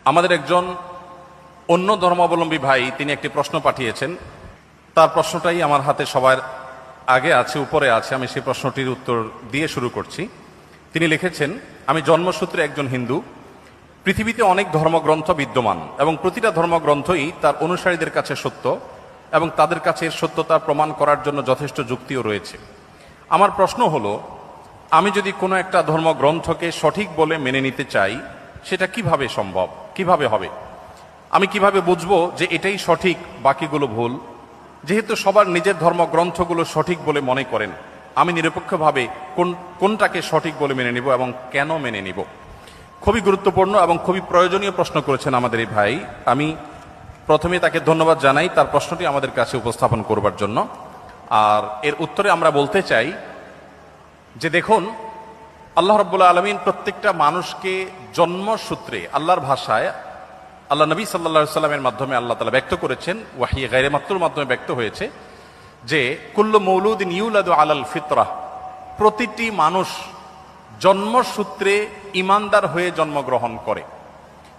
আমাদের একজন অন্য ধর্মাবলম্বী ভাই তিনি একটি প্রশ্ন পাঠিয়েছেন। তার প্রশ্নটাই আমার হাতে সবার আগে আছে, উপরে আছে। আমি সেই প্রশ্নটির উত্তর দিয়ে শুরু করছি। তিনি লিখেছেন, আমি জন্মসূত্রে একজন হিন্দু। পৃথিবীতে অনেক ধর্মগ্রন্থ বিদ্যমান এবং প্রতিটা ধর্মগ্রন্থই তার অনুসারীদের কাছে সত্য এবং তাদের কাছে এর সত্যতা প্রমাণ করার জন্য যথেষ্ট যুক্তিও রয়েছে। আমার প্রশ্ন হলো, আমি যদি কোনো একটা ধর্মগ্রন্থকে সঠিক বলে মেনে নিতে চাই, সেটা কিভাবে সম্ভব, কিভাবে হবে? আমি কিভাবে বুঝবো যে এটাই সঠিক, বাকিগুলো ভুল? যেহেতু সবার নিজের ধর্মগ্রন্থগুলো সঠিক বলে মনে করেন, আমি নিরপেক্ষভাবে কোনটাকে সঠিক বলে মেনে নিব এবং কেন মেনে নিব? খুবই গুরুত্বপূর্ণ এবং খুবই প্রয়োজনীয় প্রশ্ন করেছেন আমাদের এই ভাই। আমি প্রথমে তাকে ধন্যবাদ জানাই তার প্রশ্নটি আমাদের কাছে উপস্থাপন করবার জন্য। আর এর উত্তরে আমরা বলতে চাই যে দেখুন, আল্লাহ রাব্বুল আলামিন প্রত্যেকটা মানুষকে জন্মসূত্রে আল্লাহর ভাষায় আল্লাহ নবী সাল্লাল্লাহু আলাইহি সাল্লামের মাধ্যমে আল্লাহ তাআলা ব্যক্ত করেছেন, ওয়াহী গায়রে মাকতুর মাধ্যমে ব্যক্ত হয়েছে যে কুল্লু মৌলুদিন ইউলাদু আলাল ফিতরাহ, প্রতিটি মানুষ জন্মসূত্রে ঈমানদার হয়ে জন্মগ্রহণ করে।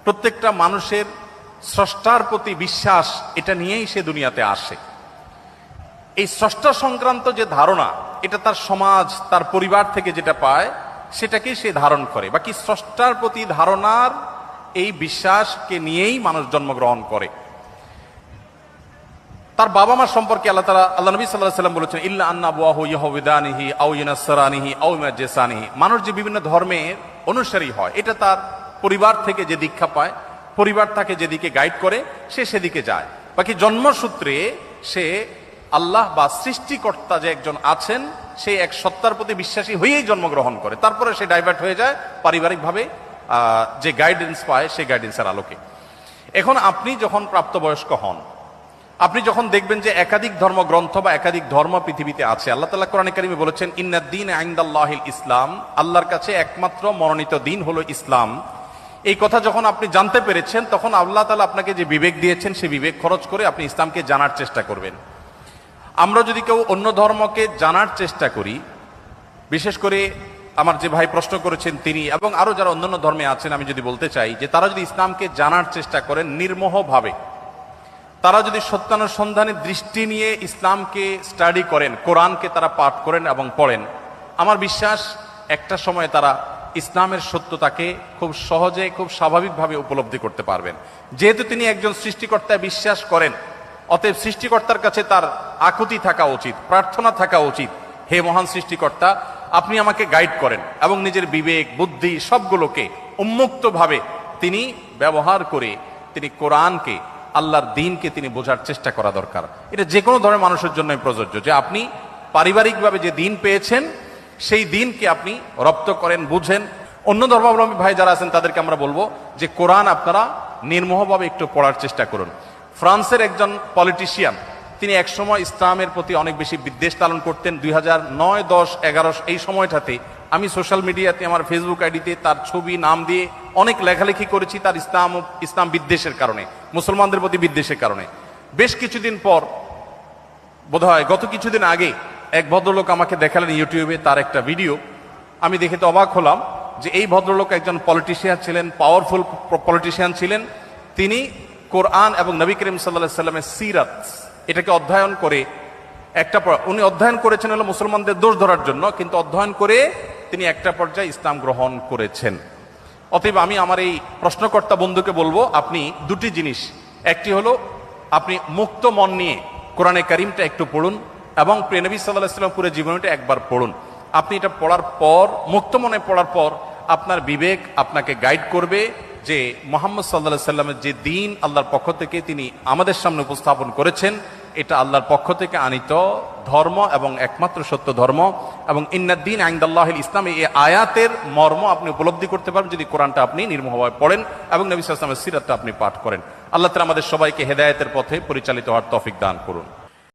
প্রত্যেকটা মানুষের স্রষ্টার প্রতি বিশ্বাস, এটা নিয়েই সে দুনিয়াতে আসে। এই স্রষ্টা সংক্রান্ত যে ধারণা, এটা তার সমাজ, তার পরিবার থেকে যেটা পায় সেটাকেই সে ধারণ করে। বাকি স্রষ্টার প্রতি ধারণার এই বিশ্বাসকে নিয়েই মানুষ জন্মগ্রহণ করে। তার বাবা মা সম্পর্কে আল্লাহ নবী সাল্লাল্লাহু আলাইহি ওয়াসাল্লাম বলেছেন, ইল্লা আন্না আবওয়াহু ইয়াহুদানিহি আও ইউনাসরানিহি আও ইমাজ্জিসানিহি। মানুষ যে বিভিন্ন ধর্মের অনুসারী হয়, এটা তার পরিবার থেকে যে দীক্ষা পায়, পরিবার তাকে যেদিকে গাইড করে সে সেদিকে যায়। বাকি জন্মসূত্রে সে আল্লাহ বা সৃষ্টিকর্তা যে একজন আছেন, সেই এক সত্তার প্রতি বিশ্বাসী হয়েই জন্মগ্রহণ করে। তারপরে সে ডাইভার্ট হয়ে যায় পারিবারিকভাবে যে গাইডেন্স পায় সেই গাইডেন্সের আলোকে। এখন আপনি যখন প্রাপ্তবয়স্ক হন, আপনি যখন দেখবেন যে একাধিক ধর্মগ্রন্থ বা একাধিক ধর্ম পৃথিবীতে আছে। আল্লাহ তাআলা কোরআনে কারিমে বলেছেন, ইন্নাদ দীন ইনদাল্লাহিল ইসলাম, আল্লাহর কাছে একমাত্র মনোনীত দিন হলো ইসলাম। এই কথা যখন আপনি জানতে পেরেছেন, তখন আল্লাহ তাআলা আপনাকে যে বিবেক দিয়েছেন, সেই বিবেক খরচ করে আপনি ইসলামকে জানার চেষ্টা করবেন। আমরা যদি কেউ অন্য ধর্মকে জানার চেষ্টা করি, বিশেষ করে আমার যে ভাই প্রশ্ন করেছেন তিনি এবং আরো যারা অন্যান্য ধর্মে আছেন, আমি যদি বলতে চাই যে তারা যদি ইসলামকে জানার চেষ্টা করেন নির্মোহভাবে, তারা যদি সত্যানুসন্ধানের দৃষ্টি নিয়ে ইসলামকে স্টাডি করেন, কোরআনকে তারা পাঠ করেন এবং পড়েন, আমার বিশ্বাস একটা সময় তারা ইসলামের সত্যতাকে খুব সহজে, খুব স্বাভাবিকভাবে উপলব্ধি করতে পারবেন। যেহেতু তিনি একজন সৃষ্টিকর্তায় বিশ্বাস করেন, অতএব সৃষ্টিকর্তার কাছে তার আকুতি থাকা উচিত, প্রার্থনা থাকা উচিত, হে মহান সৃষ্টিকর্তা, আপনি আমাকে গাইড করেন। এবং নিজের বিবেক, বুদ্ধি সবগুলোকে উন্মুক্তভাবে তিনি ব্যবহার করে তিনি কোরআনকে, আল্লাহর দ্বীনকে তিনি বোঝার চেষ্টা করা দরকার। এটা যে কোনো ধরনের মানুষের জন্য প্রযোজ্য, যে আপনি পারিবারিকভাবে যে দ্বীন পেয়েছেন সেই দ্বীনকে আপনি রপ্ত করেন, বুঝেন। অন্য ধর্মাবলম্বী ভাই যারা আছেন তাদেরকে আমরা বলবো যে কোরআন আপনারা নির্মোহভাবে একটু পড়ার চেষ্টা করুন। ফ্রান্সের একজন পলিটিশিয়ান, তিনি একসময় ইসলামের প্রতি অনেক বেশি বিদ্বেষ লালন করতেন। 2009, 10, 11 এই সময়টাতে আমি সোশ্যাল মিডিয়াতে আমার ফেসবুক আইডিতে তার ছবি, নাম দিয়ে অনেক লেখালেখি করেছি তার ইসলাম বিদ্বেষের কারণে, মুসলমানদের প্রতি বিদ্বেষের কারণে। বেশ কিছুদিন পর, বোধহয় গত কিছুদিন আগে, এক ভদ্রলোক আমাকে দেখালেন ইউটিউবে তার একটা ভিডিও। আমি দেখে তো অবাক হলাম যে এই ভদ্রলোক একজন পলিটিশিয়ান ছিলেন, পাওয়ারফুল পলিটিশিয়ান ছিলেন। তিনি কোরআন এবং নবী করিম সাল্লাল্লাহু আলাইহি সাল্লামের সিরাত, এটাকে অধ্যয়ন করে উনি অধ্যয়ন করেছেন হলো মুসলমানদের দোষ ধরার জন্য, কিন্তু অধ্যয়ন করে তিনি একটা পর্যায়ে ইসলাম গ্রহণ করেছেন। অতএব আমি আমার এই প্রশ্নকর্তা বন্ধুকে বলবো, আপনি দুটি জিনিস, একটি হলো আপনি মুক্ত মন নিয়ে কোরআনে কারিমটা একটু পড়ুন এবং প্রিয় নবী সাল্লাল্লাহু আলাইহি ওয়াসাল্লাম পুরো জীবনীটা একবার পড়ুন। আপনি এটা পড়ার পর, মুক্ত মনে পড়ার পর, আপনার বিবেক আপনাকে গাইড করবে যে মুহাম্মদ সাল্লাল্লাহু আলাইহি ওয়াসাল্লামের যে দ্বীন আল্লাহর পক্ষ থেকে তিনি আমাদের সামনে উপস্থাপন করেছেন, এটা আল্লাহর পক্ষ থেকে আনিত ধর্ম এবং একমাত্র সত্য ধর্ম। এবং ইন্নাদ দীন ইনদাল্লাহিল ইসলাম, এই আয়াতের মর্ম আপনি উপলব্ধি করতে পারবেন যদি কোরআনটা আপনি নির্মোহভাবে পড়েন এবং নবী সাল্লাল্লাহু আলাইহি ওয়াসাল্লামের সিরাতটা আপনি পাঠ করেন। আল্লাহ তাআলা আমাদের সবাইকে হেদায়েতের পথে পরিচালিত হওয়ার তৌফিক দান করুন।